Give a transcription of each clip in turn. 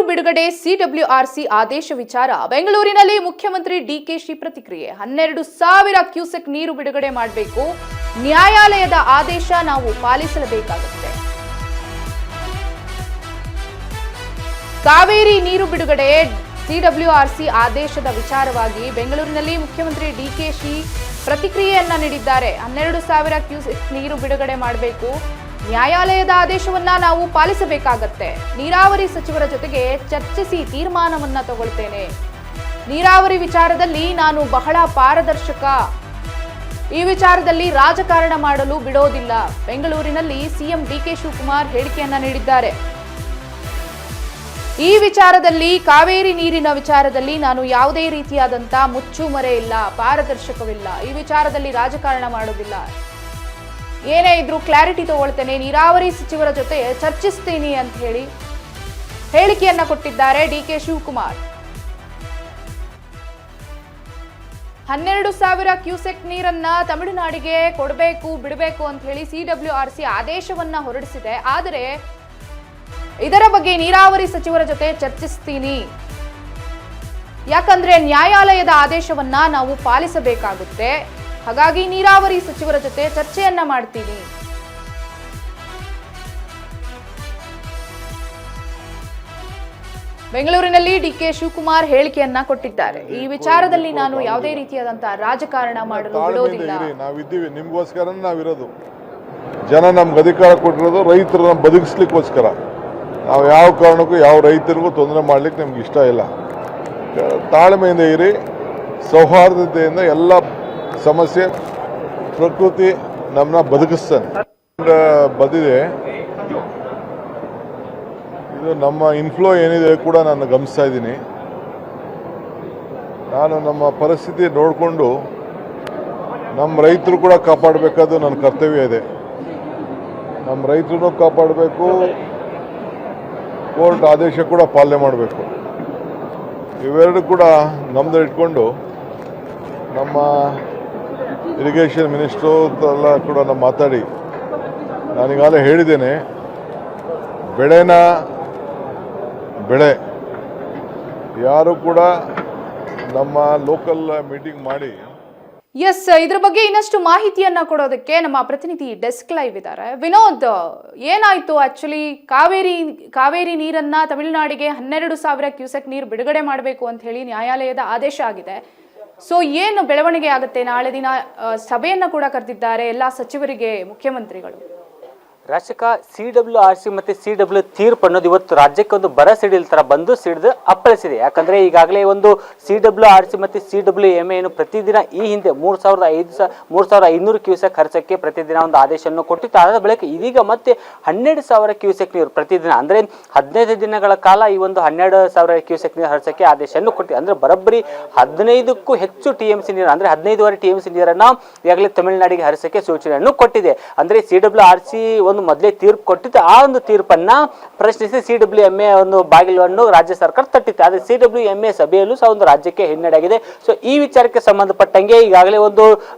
ಬಿಡುಗಡೆ ಸಿಡಬ್ಲ್ಯೂಆರ್ಸಿ ಆದೇಶ ವಿಚಾರ ಬೆಂಗಳೂರಿನಲ್ಲಿ ಮುಖ್ಯಮಂತ್ರಿ ಡಿಕೆಶಿ ಪ್ರತಿಕ್ರಿಯೆ 12,000 ಕ್ಯೂಸೆಕ್ ನೀರು ಬಿಡುಗಡೆ ಮಾಡಬೇಕು ನ್ಯಾಯಾಲಯದ ಆದೇಶ ನಾವು ಪಾಲಿಸಲೇಬೇಕಾಗುತ್ತೆ ಕಾವೇರಿ ನೀರು ಬಿಡುಗಡೆ ಸಿಡಬ್ಲ್ಯೂಆರ್ಸಿ ಆದೇಶದ ವಿಚಾರವಾಗಿ ಬೆಂಗಳೂರಿನಲ್ಲಿ ಮುಖ್ಯಮಂತ್ರಿ ಡಿಕೆಶಿ ಪ್ರತಿಕ್ರಿಯೆಯನ್ನ ನೀಡಿದ್ದಾರೆ 12,000 ಕ್ಯೂಸೆಕ್ ನೀರು ಬಿಡುಗಡೆ ಮಾಡಬೇಕು ನ್ಯಾಯಾಲಯದ ಆದೇಶವನ್ನ ನಾವು ಪಾಲಿಸಬೇಕಾಗತ್ತೆ ನೀರಾವರಿ ಸಚಿವರ ಜೊತೆಗೆ ಚರ್ಚಿಸಿ ತೀರ್ಮಾನವನ್ನ ತಗೊಳ್ತೇನೆ ನೀರಾವರಿ ವಿಚಾರದಲ್ಲಿ ನಾನು ಬಹಳ ಪಾರದರ್ಶಕ ಈ ವಿಚಾರದಲ್ಲಿ ರಾಜಕಾರಣ ಮಾಡಲು ಬಿಡೋದಿಲ್ಲ ಬೆಂಗಳೂರಿನಲ್ಲಿ ಸಿಎಂ ಡಿಕೆ ಶಿವಕುಮಾರ್ ಹೇಳಿಕೆಯನ್ನ ನೀಡಿದ್ದಾರೆ ಈ ವಿಚಾರದಲ್ಲಿ ಕಾವೇರಿ ನೀರಿನ ವಿಚಾರದಲ್ಲಿ ನಾನು ಯಾವುದೇ ರೀತಿಯಾದಂತ ಮುಚ್ಚುಮರೆ ಇಲ್ಲ ಪಾರದರ್ಶಕವಿಲ್ಲ ಈ ವಿಚಾರದಲ್ಲಿ ರಾಜಕಾರಣ ಮಾಡೋದಿಲ್ಲ ಏನೇ ಇದ್ರೂ ಕ್ಲಾರಿಟಿ ತಗೊಳ್ತೇನೆ ನೀರಾವರಿ ಸಚಿವರ ಜೊತೆ ಚರ್ಚಿಸ್ತೀನಿ ಅಂತ ಹೇಳಿ ಹೇಳಿಕೆಯನ್ನ ಕೊಟ್ಟಿದ್ದಾರೆ ಡಿಕೆ ಶಿವಕುಮಾರ್ 12,000 ಕ್ಯೂಸೆಕ್ ನೀರನ್ನ ತಮಿಳುನಾಡಿಗೆ ಕೊಡಬೇಕು ಬಿಡಬೇಕು ಅಂತ ಹೇಳಿ ಸಿಡಬ್ಲ್ಯೂಆರ್ಸಿ ಆದೇಶವನ್ನ ಹೊರಡಿಸಿದೆ ಆದರೆ ಇದರ ಬಗ್ಗೆ ನೀರಾವರಿ ಸಚಿವರ ಜೊತೆ ಚರ್ಚಿಸ್ತೀನಿ ಯಾಕಂದ್ರೆ ನ್ಯಾಯಾಲಯದ ಆದೇಶವನ್ನ ನಾವು ಪಾಲಿಸಬೇಕಾಗುತ್ತೆ ಹಾಗಾಗಿ ನೀರಾವರಿ ಸಚಿವರ ಜೊತೆ ಚರ್ಚೆಯನ್ನ ಮಾಡ್ತೀನಿ ಬೆಂಗಳೂರಿನಲ್ಲಿ ಡಿಕೆ ಶಿವಕುಮಾರ್ ಹೇಳಿಕೆಯನ್ನ ಕೊಟ್ಟಿದ್ದಾರೆ ಈ ವಿಚಾರದಲ್ಲಿ ನಾನು ಯಾವುದೇ ರೀತಿಯಾದಂತಹ ರಾಜಕಾರಣ ಮಾಡಲು ಬಿಡೋದಿಲ್ಲ ನಾವಿದ್ದೀವಿ ನಿಮ್ಗೋಸ್ಕರ ನಾವಿರೋದು ಜನ ನಮ್ಗೆ ಅಧಿಕಾರ ಕೊಟ್ಟಿರೋದು ರೈತರನ್ನ ಬದುಕಿಸ್ಲಿಕ್ಕೋಸ್ಕರ ನಾವು ಯಾವ ಕಾರಣಕ್ಕೂ ಯಾವ ರೈತರಿಗೂ ತೊಂದರೆ ಮಾಡ್ಲಿಕ್ಕೆ ನಮ್ಗೆ ಇಷ್ಟ ಇಲ್ಲ ತಾಳ್ಮೆಯಿಂದ ಇರಿ ಸೌಹಾರ್ದತೆಯಿಂದ ಎಲ್ಲ ಸಮಸ್ಯೆ ಪ್ರಕೃತಿ ನಮ್ಮನ್ನ ಬದುಕಿಸ್ತಾನೆ ಬಂದಿದೆ ಇದು ನಮ್ಮ ಇನ್ಫ್ಲೋ ಏನಿದೆ ಕೂಡ ನಾನು ಗಮನಿಸ್ತಾ ಇದ್ದೀನಿ ನಾನು ನಮ್ಮ ಪರಿಸ್ಥಿತಿ ನೋಡಿಕೊಂಡು ನಮ್ಮ ರೈತರು ಕೂಡ ಕಾಪಾಡಬೇಕಾದ್ದು ನನ್ನ ಕರ್ತವ್ಯ ಇದೆ ನಮ್ಮ ರೈತರನ್ನು ಕಾಪಾಡಬೇಕು ಕೋರ್ಟ್ ಆದೇಶ ಕೂಡ ಪಾಲನೆ ಮಾಡಬೇಕು ಇವೆರಡು ಕೂಡ ನಮ್ದು ಇಟ್ಕೊಂಡು ನಮ್ಮ ಇರಿಗೇಷನ್ ಮಿನಿಸ್ಟ್ರು ಎಲ್ಲ ಕೂಡ ನಾನು ಮಾತಾಡಿ ನಾನೀಗಾಗಲೇ ಹೇಳಿದ್ದೇನೆ ಬೆಳೆ ಯಾರು ಕೂಡ ನಮ್ಮ ಲೋಕಲ್ ಮೀಟಿಂಗ್ ಮಾಡಿ ಎಸ್ ಇದ್ರ ಬಗ್ಗೆ ಇನ್ನಷ್ಟು ಮಾಹಿತಿಯನ್ನ ಕೊಡೋದಕ್ಕೆ ನಮ್ಮ ಪ್ರತಿನಿಧಿ ಡೆಸ್ಕ್ ಲೈವ್ ಇದ್ದಾರೆ ವಿನೋದ್ ಏನಾಯ್ತು ಆಕ್ಚುಲಿ ಕಾವೇರಿ ನೀರನ್ನ ತಮಿಳುನಾಡಿಗೆ 12,000 ಕ್ಯೂಸೆಕ್ ನೀರು ಬಿಡುಗಡೆ ಮಾಡಬೇಕು ಅಂತ ಹೇಳಿ ನ್ಯಾಯಾಲಯದ ಆದೇಶ ಆಗಿದೆ ಸೊ ಏನು ಬೆಳವಣಿಗೆ ಆಗುತ್ತೆ ನಾಳೆ ದಿನ ಸಭೆಯನ್ನ ಕೂಡ ಕರೆದಿದ್ದಾರೆ ಎಲ್ಲಾ ಸಚಿವರಿಗೆ ಮುಖ್ಯಮಂತ್ರಿಗಳು ರಾಶಿಕ ಸಿಡಬ್ಲ್ಯೂಆರ್ಸಿ ಮತ್ತು ಸಿಡಬ್ಲ್ಯೂ ತೀರ್ಪು ಅನ್ನೋದು ಇವತ್ತು ರಾಜ್ಯಕ್ಕೆ ಒಂದು ಬರ ಸಿಡಿಲ್ ಥರ ಬಂದು ಸಿಡಿದು ಅಪ್ಪಳಿಸಿದೆ ಯಾಕಂದರೆ ಈಗಾಗಲೇ ಒಂದು ಸಿಡಬ್ಲ್ಯೂಆರ್ಸಿ ಮತ್ತು ಸಿಡಬ್ಲ್ಯೂಎಂಎ ಏನು ಪ್ರತಿದಿನ ಈ ಹಿಂದೆ 3,500 ಕ್ಯೂಸೆಕ್ ಖರ್ಚಕ್ಕೆ ಪ್ರತಿದಿನ ಒಂದು ಆದೇಶವನ್ನು ಕೊಟ್ಟಿತ್ತು ಅದಾದ ಬಳಿಕ ಇದೀಗ ಮತ್ತೆ 12,000 ಕ್ಯೂಸೆಕ್ ನೀರು ಪ್ರತಿದಿನ ಅಂದರೆ 15 ದಿನಗಳ ಕಾಲ ಈ ಒಂದು 12,000 ಕ್ಯೂಸೆಕ್ ನೀರು ಹರಿಸೋಕ್ಕೆ ಆದೇಶವನ್ನು ಕೊಟ್ಟಿದೆ ಅಂದರೆ ಬರೋಬ್ಬರಿ 15ಕ್ಕೂ ಹೆಚ್ಚು TMC ನೀರು ಅಂದರೆ 15.5 TMC ನೀರನ್ನು ಈಗಾಗಲೇ ತಮಿಳುನಾಡಿಗೆ ಹರಿಸೋಕ್ಕೆ ಸೂಚನೆಯನ್ನು ಕೊಟ್ಟಿದೆ ಅಂದರೆ ಸಿಡಬ್ಲ್ಯೂಆರ್ಸಿ ಒಂದು ಮೊದಲೇ ತೀರ್ಪು ಕೊಟ್ಟಿತ್ತು ಆ ಒಂದು ತೀರ್ಪನ್ನ ಪ್ರಶ್ನಿಸಿ ಸಿಡಬ್ಲ್ಯೂಎಂಎ ಒಂದು ಬಾಗಿಲನ್ನು ರಾಜ್ಯ ಸರ್ಕಾರ ತಟ್ಟಿತ್ತು ಆದರೆ ಸಿಡಬ್ಲ್ಯೂಎಂಎ ಸಭೆಯಲ್ಲೂ ಸಹ ಒಂದು ರಾಜ್ಯಕ್ಕೆ ಹಿನ್ನಡೆಯಾಗಿದೆ ಸೊ ಈ ವಿಚಾರಕ್ಕೆ ಸಂಬಂಧಪಟ್ಟಂಗೆ ಈಗಾಗಲೇ ಒಂದು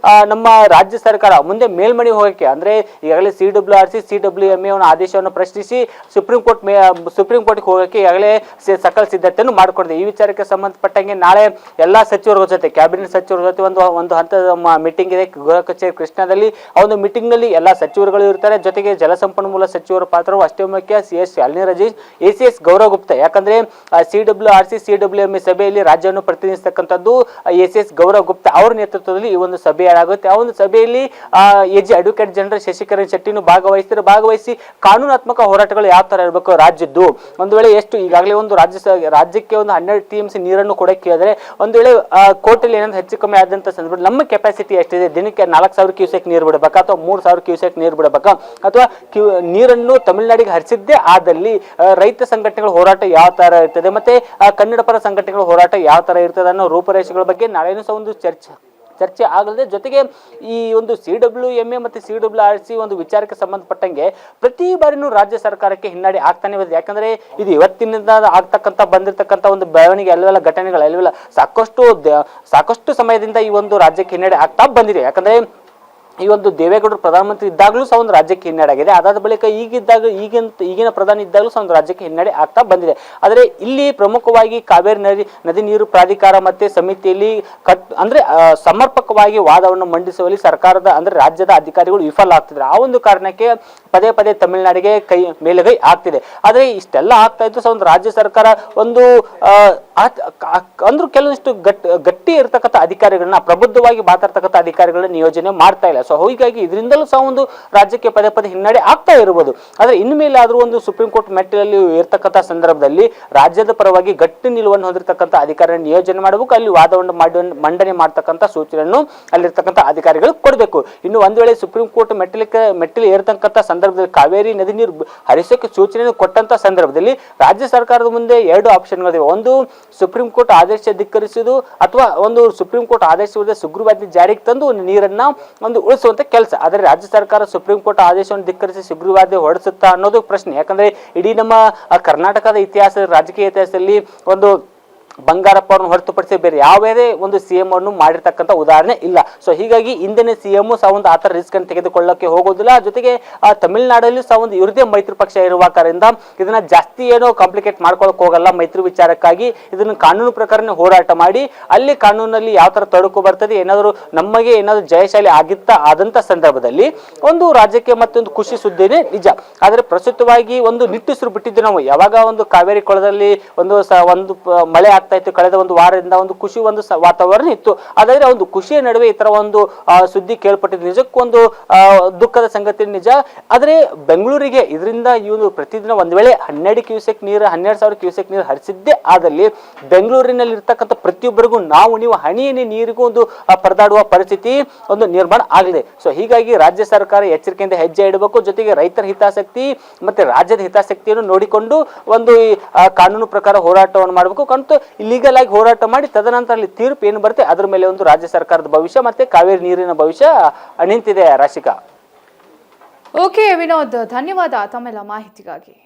ನಮ್ಮ ರಾಜ್ಯ ಸರ್ಕಾರ ಮುಂದೆ ಮೇಲ್ಮನೆ ಹೋಗಕ್ಕೆ ಅಂದ್ರೆ ಈಗಾಗಲೇ ಸಿಡಬ್ಲ್ಯೂಆರ್ಸಿ ಸಿಡಬ್ಲ್ಯೂಎಂಎ ಆದೇಶವನ್ನು ಪ್ರಶ್ನಿಸಿ ಸುಪ್ರೀಂ ಕೋರ್ಟ್ಗೆ ಹೋಗಕ್ಕೆ ಈಗಾಗಲೇ ಸಕಲ ಸಿದ್ಧತೆಯನ್ನು ಮಾಡಿಕೊಂಡಿದೆ ಈ ವಿಚಾರಕ್ಕೆ ಸಂಬಂಧಪಟ್ಟಂಗೆ ನಾಳೆ ಎಲ್ಲಾ ಸಚಿವರ ಜೊತೆ ಕ್ಯಾಬಿನೆಟ್ ಸಚಿವರ ಜೊತೆ ಒಂದು ಹಂತದ ಮೀಟಿಂಗ್ ಇದೆ ಗೃಹ ಕಚೇರಿ ಕೃಷ್ಣದಲ್ಲಿ ಆ ಒಂದು ಮೀಟಿಂಗ್ ನಲ್ಲಿ ಎಲ್ಲಾ ಸಚಿವರುಗಳು ಇರ್ತಾರೆ ಜೊತೆಗೆ ಜಲಸಂಪನ್ಮೂಲ ಸಚಿವರ ಪಾತ್ರವು ಅಷ್ಟೇ ಮುಖ್ಯ CS ಶಾಲಿನಿ ರಜೀಶ್ ACS ಗೌರವ್ ಗುಪ್ತಾ ಯಾಕಂದ್ರೆ ಸಿಡಬ್ಲ್ಯೂಆರ್ಸಿ ಸಿಡಬ್ಲ್ಯೂಎಂಎ ಸಭೆಯಲ್ಲಿ ರಾಜ್ಯವನ್ನು ಪ್ರತಿನಿಧಿಸತಕ್ಕಂಥದ್ದು ACS ಗೌರವ್ ಗುಪ್ತಾ ಅವರ ನೇತೃತ್ವದಲ್ಲಿ ಈ ಒಂದು ಸಭೆ ಆಗುತ್ತೆ ಆ ಒಂದು ಸಭೆಯಲ್ಲಿ AG ಅಡ್ವೊಕೇಟ್ ಜನರಲ್ ಶಶಿಕರಣ್ ಶೆಟ್ಟಿನೂ ಭಾಗವಹಿಸಿ ಕಾನೂನಾತ್ಮಕ ಹೋರಾಟಗಳು ಯಾವ ತರ ಇರಬೇಕು ರಾಜ್ಯದ್ದು ಒಂದು ವೇಳೆ ಎಷ್ಟು ಈಗಾಗಲೇ ಒಂದು ರಾಜ್ಯಕ್ಕೆ ಒಂದು 12 TMC ನೀರನ್ನು ಕೊಡಕ್ಕೆ ಆದರೆ ಒಂದು ವೇಳೆ ಕೋರ್ಟಲ್ಲಿ ಏನಾದ್ರು ಹೆಚ್ಚು ಕಮ್ಮಿ ಆದಂತ ಸಂದರ್ಭ ನಮ್ಮ ಕೆಪಾಸಿಟಿ ಎಷ್ಟಿದೆ ದಿನಕ್ಕೆ 4,000 ಕ್ಯೂಸೆಕ್ ನೀರು ಬಿಡಬೇಕಾ ಅಥವಾ 3,000 ಕ್ಯೂಸೆಕ್ ನೀರು ಬಿಡಬೇಕಾ ಅಥವಾ ನೀರನ್ನು ತಮಿಳುನಾಡಿಗೆ ಹರಿಸಿದ್ದೇ ಆದಲ್ಲಿ ರೈತ ಸಂಘಟನೆಗಳ ಹೋರಾಟ ಯಾವ ತರ ಇರ್ತದೆ ಮತ್ತೆ ಕನ್ನಡ ಪರ ಸಂಘಟನೆಗಳ ಹೋರಾಟ ಯಾವ ತರ ಇರ್ತದೆ ಅನ್ನೋ ರೂಪರೇಷೆಗಳ ಬಗ್ಗೆ ನಾಳೆನೂ ಸಹ ಒಂದು ಚರ್ಚೆ ಆಗಲಿದೆ ಜೊತೆಗೆ ಈ ಒಂದು ಸಿಡಬ್ಲ್ಯೂಎಂಎ ಮತ್ತು ಸಿಡಬ್ಲ್ಯೂಆರ್ಸಿ ಒಂದು ವಿಚಾರಕ್ಕೆ ಸಂಬಂಧಪಟ್ಟಂಗೆ ಪ್ರತಿ ಬಾರಿನೂ ರಾಜ್ಯ ಸರ್ಕಾರಕ್ಕೆ ಹಿನ್ನಡೆ ಆಗ್ತಾನೆ ಇದೆ ಯಾಕಂದ್ರೆ ಇದು ಇವತ್ತಿನಿಂದ ಬಂದಿರತಕ್ಕಂಥ ಒಂದು ಬೆಳವಣಿಗೆ ಅಲ್ವೆಲ್ಲ ಘಟನೆಗಳು ಸಾಕಷ್ಟು ಸಮಯದಿಂದ ಈ ಒಂದು ರಾಜ್ಯಕ್ಕೆ ಹಿನ್ನಡೆ ಆಗ್ತಾ ಬಂದಿದೆ ಯಾಕಂದ್ರೆ ಈ ಒಂದು ದೇವೇಗೌಡರು ಪ್ರಧಾನಮಂತ್ರಿ ಇದ್ದಾಗಲೂ ಸಹ ಒಂದು ರಾಜ್ಯಕ್ಕೆ ಹಿನ್ನಡೆ ಆಗಿದೆ. ಅದಾದ ಬಳಿಕ ಈಗಿನ ಪ್ರಧಾನಿ ಇದ್ದಾಗಲೂ ಸಹ ಒಂದು ರಾಜ್ಯಕ್ಕೆ ಹಿನ್ನಡೆ ಆಗ್ತಾ ಬಂದಿದೆ. ಆದರೆ ಇಲ್ಲಿ ಪ್ರಮುಖವಾಗಿ ಕಾವೇರಿ ನದಿ ನೀರು ಪ್ರಾಧಿಕಾರ ಮತ್ತೆ ಸಮಿತಿಯಲ್ಲಿ ಸಮರ್ಪಕವಾಗಿ ವಾದವನ್ನು ಮಂಡಿಸುವಲ್ಲಿ ಸರ್ಕಾರದ ರಾಜ್ಯದ ಅಧಿಕಾರಿಗಳು ವಿಫಲ ಆಗ್ತಿದ್ರು. ಆ ಒಂದು ಕಾರಣಕ್ಕೆ ಪದೇ ಪದೇ ತಮಿಳುನಾಡಿಗೆ ಮೇಲುಗೈ ಆಗ್ತಿದೆ. ಆದರೆ ಇಷ್ಟೆಲ್ಲ ಆಗ್ತಾ ಇದ್ದು ಸಹ ಒಂದು ರಾಜ್ಯ ಸರ್ಕಾರ ಒಂದು ಕೆಲವೊಂದಿಷ್ಟು ಗಟ್ಟಿ ಇರತಕ್ಕಂಥ ಅಧಿಕಾರಿಗಳನ್ನ, ಪ್ರಬುದ್ಧವಾಗಿ ಮಾತಾಡ್ತಕ್ಕಂಥ ಅಧಿಕಾರಿಗಳನ್ನ ನಿಯೋಜನೆ ಮಾಡ್ತಾ ಇಲ್ಲ. ಸೊ ಹೀಗಾಗಿ ಇದರಿಂದಲೂ ಸಹ ಒಂದು ರಾಜ್ಯಕ್ಕೆ ಪದೇ ಪದೇ ಹಿನ್ನಡೆ ಆಗ್ತಾ ಇರಬಹುದು. ಆದ್ರೆ ಇನ್ಮೇಲೆ ಆದ್ರೂ ಒಂದು ಸುಪ್ರೀಂ ಕೋರ್ಟ್ ಮೆಟ್ಟಿಲಲ್ಲಿ ಇರ್ತಕ್ಕಂಥ ಸಂದರ್ಭದಲ್ಲಿ ರಾಜ್ಯದ ಪರವಾಗಿ ಗಟ್ಟಿ ನಿಲುವನ್ನು ಹೊಂದಿರತಕ್ಕಂಥ ಅಧಿಕಾರಿಯನ್ನು ನಿಯೋಜನೆ ಮಾಡಬೇಕು. ಅಲ್ಲಿ ವಾದವನ್ನು ಮಂಡನೆ ಮಾಡ್ತಕ್ಕಂಥ ಸೂಚನೆಯನ್ನು ಅಲ್ಲಿರ್ತಕ್ಕಂಥ ಅಧಿಕಾರಿಗಳು ಕೊಡಬೇಕು. ಇನ್ನು ಒಂದ್ ವೇಳೆ ಸುಪ್ರೀಂ ಕೋರ್ಟ್ ಮೆಟ್ಟಿಲು ಏರ್ತಕ್ಕಂಥ ಸಂದರ್ಭದಲ್ಲಿ ಕಾವೇರಿ ನದಿ ನೀರು ಹರಿಸೋಕೆ ಸೂಚನೆಯನ್ನು ಕೊಟ್ಟಂತ ಸಂದರ್ಭದಲ್ಲಿ ರಾಜ್ಯ ಸರ್ಕಾರದ ಮುಂದೆ 2 ಆಪ್ಷನ್ಗಳಿವೆ. ಒಂದು ಸುಪ್ರೀಂ ಕೋರ್ಟ್ ಆದೇಶ ಧಿಕ್ಕರಿಸುವುದು, ಅಥವಾ ಒಂದು ಸುಪ್ರೀಂ ಕೋರ್ಟ್ ಆದೇಶವಿದೆ ಸುಗ್ರೀವಾಜ್ಞೆ ಜಾರಿಗೆ ತಂದು ಒಂದು ನೀರನ್ನ ಒಂದು ಉಳಿಸುವಂತ ಕೆಲಸ. ಆದರೆ ರಾಜ್ಯ ಸರ್ಕಾರ ಸುಪ್ರೀಂ ಕೋರ್ಟ್ ಆದೇಶವನ್ನು ಧಿಕ್ಕರಿಸಿ ಸುಗ್ರೀವಾಜ್ಞೆ ಹೊರಡಿಸುತ್ತಾ ಅನ್ನೋದು ಪ್ರಶ್ನೆ. ಯಾಕಂದ್ರೆ ಇಡೀ ನಮ್ಮ ಕರ್ನಾಟಕದ ಇತಿಹಾಸ, ರಾಜಕೀಯ ಇತಿಹಾಸದಲ್ಲಿ ಒಂದು ಬಂಗಾರಪ್ಪ ಅವರನ್ನು ಹೊರತುಪಡಿಸಿ ಬೇರೆ ಯಾವುದೇ ಒಂದು ಸಿಎಂ ಅನ್ನು ಮಾಡಿರ್ತಕ್ಕಂಥ ಉದಾಹರಣೆ ಇಲ್ಲ. ಸೊ ಹೀಗಾಗಿ ಇಂದಿನ ಸಿಎಂ ಸಹ ಒಂದು ಆತರ ರಿಸ್ಕ್ ಅನ್ನು ತೆಗೆದುಕೊಳ್ಳಕ್ಕೆ ಹೋಗೋದಿಲ್ಲ. ಜೊತೆಗೆ ತಮಿಳುನಾಡಲ್ಲಿ ಸಹ ಒಂದು ಇವ್ರದೇ ಮೈತ್ರಿ ಪಕ್ಷ ಇರುವ ಕಾರಣದಿಂದ ಇದನ್ನ ಜಾಸ್ತಿ ಏನೋ ಕಾಂಪ್ಲಿಕೇಟ್ ಮಾಡ್ಕೊಳಕ್ ಹೋಗಲ್ಲ. ಮೈತ್ರಿ ವಿಚಾರಕ್ಕಾಗಿ ಇದನ್ನು ಕಾನೂನು ಪ್ರಕಾರನೇ ಹೋರಾಟ ಮಾಡಿ ಅಲ್ಲಿ ಕಾನೂನಲ್ಲಿ ಯಾವ ತರ ತೊಡಕು ಬರ್ತದೆ, ಏನಾದರೂ ಜಯಶಾಲಿ ಆದಂತ ಸಂದರ್ಭದಲ್ಲಿ ಒಂದು ರಾಜ್ಯಕ್ಕೆ ಮತ್ತೊಂದು ಖುಷಿ ಸುದ್ದಿನೇ ನಿಜ. ಆದ್ರೆ ಪ್ರಸ್ತುತವಾಗಿ ಒಂದು ನಿಟ್ಟುಸಿರು ಬಿಟ್ಟಿದ್ದು ನಾವು ಯಾವಾಗ ಒಂದು ಕಾವೇರಿ ಕೊಳದಲ್ಲಿ ಒಂದು ಮಳೆ ಆಗ್ತಾ ಇತ್ತು. ಕಳೆದ ಒಂದು ವಾರದಿಂದ ಒಂದು ಖುಷಿ ಒಂದು ವಾತಾವರಣ ಇತ್ತು. ಆದರೆ ಒಂದು ಖುಷಿಯ ನಡುವೆ ಈ ತರ ಒಂದು ಸುದ್ದಿ ಕೇಳ್ಪಟ್ಟಿದ್ದು ನಿಜಕ್ಕೊಂದು ದುಃಖದ ಸಂಗತಿ ನಿಜ. ಆದ್ರೆ ಬೆಂಗಳೂರಿಗೆ ಇದರಿಂದ ಇವನು ಪ್ರತಿದಿನ ಒಂದ್ ವೇಳೆ 12,000 ಕ್ಯೂಸೆಕ್ ನೀರು ಹರಿಸಿದ್ದೇ ಆದಲ್ಲಿ ಬೆಂಗಳೂರಿನಲ್ಲಿ ಇರ್ತಕ್ಕಂಥ ಪ್ರತಿಯೊಬ್ಬರಿಗೂ ನೀವು ಹನಿ ನೀರಿಗೂ ಒಂದು ಪರದಾಡುವ ಪರಿಸ್ಥಿತಿ ಒಂದು ನಿರ್ಮಾಣ ಆಗಲಿದೆ. ಸೊ ಹೀಗಾಗಿ ರಾಜ್ಯ ಸರ್ಕಾರ ಎಚ್ಚರಿಕೆಯಿಂದ ಹೆಜ್ಜೆ ಇಡಬೇಕು. ಜೊತೆಗೆ ರೈತರ ಹಿತಾಸಕ್ತಿ ಮತ್ತೆ ರಾಜ್ಯದ ಹಿತಾಸಕ್ತಿಯನ್ನು ನೋಡಿಕೊಂಡು ಒಂದು ಕಾನೂನು ಪ್ರಕಾರ ಹೋರಾಟವನ್ನು ಮಾಡಬೇಕು. ಕಂತು ಇಲ್ಲಿಗಲ್ ಆಗಿ ಹೋರಾಟ ಮಾಡಿ ತದನಂತರ ಅಲ್ಲಿ ತೀರ್ಪು ಏನು ಬರುತ್ತೆ ಅದರ ಮೇಲೆ ಒಂದು ರಾಜ್ಯ ಸರ್ಕಾರದ ಭವಿಷ್ಯ ಮತ್ತೆ ಕಾವೇರಿ ನೀರಿನ ಭವಿಷ್ಯ ನಿಂತಿದೆ. ರಾಶಿಕಾ. ಓಕೆ ವಿನೋದ್, ಧನ್ಯವಾದ ತಮ್ಮೆಲ್ಲ ಮಾಹಿತಿಗಾಗಿ.